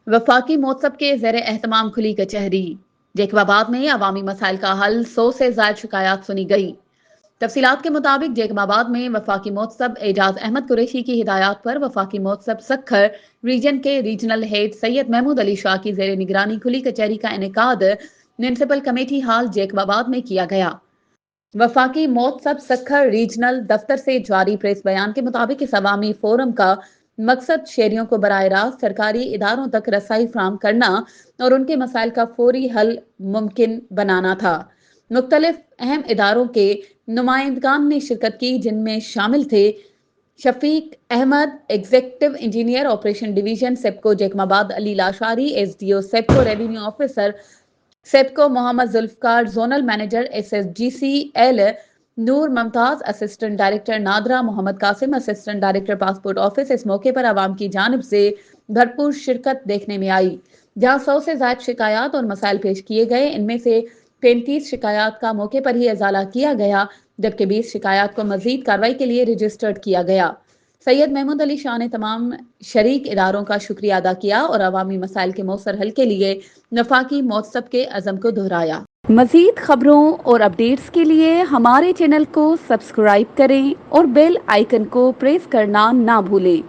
वफाकी महोत्सव के ज़ेर एहतमाम खुली कचहरी। जेकबाबाद में अवामी मसाइल का हल, 100 से ज़ायद शिकायत सुनी गई। तफसीलात के मुताबिक जेकबाबाद में वफाकी महोत्सव एजाज अहमद कुरैशी की हिदायत पर वफाकी महोत्सव सखर रीजन के रीजनल हेड सैयद महमूद अली शाह की ज़ेर निगरानी खुली कचहरी का इनेकाद म्यूनसिपल कमेटी हाल जेकबाबाद में किया गया। वफाकी महोत्सव सखर रीजनल दफ्तर से जारी प्रेस बयान के मुताबिक इस अवामी फोरम का मकसद शहरियों को बराह रास्त सरकारी इदारों तक रसाई फराहम करना और उनके मसाइल का फौरी हल मुमकिन बनाना था। मुख्तलिफ अहम इदारों के नुमाइंदगान ने शिरकत की, जिनमें शामिल थे Shafiq Ahmed, executive engineer operation division SEPCO Jacobabad, Ali Lashari, SDO SEPCO revenue officer SEPCO Mohammad Zulfiqar, zonal manager SSGCL Noor Mumtaz, assistant director NADRA, Mohammad Qasim, assistant director passport office. इस मौके पर आवाम की जानिब से भरपूर शिरकत देखने में आई, जहां 100 से ज्यादा शिकायत और मसाइल पेश किए गए। इनमें से 35 शिकायत का मौके पर ही इजाला किया गया, जबकि 20 शिकायत को मजीद कार्रवाई के लिए रजिस्टर्ड किया गया। सैयद महमूद अली शाह ने तमाम शरीक इदारों का शुक्रिया अदा किया और अवामी मसाइल के मौसर हल के लिए वफाकी महोत्सव के अज़म को दोहराया। मजीद खबरों और अपडेट्स के लिए हमारे चैनल को सब्सक्राइब करें और बेल आइकन को प्रेस करना ना भूलें।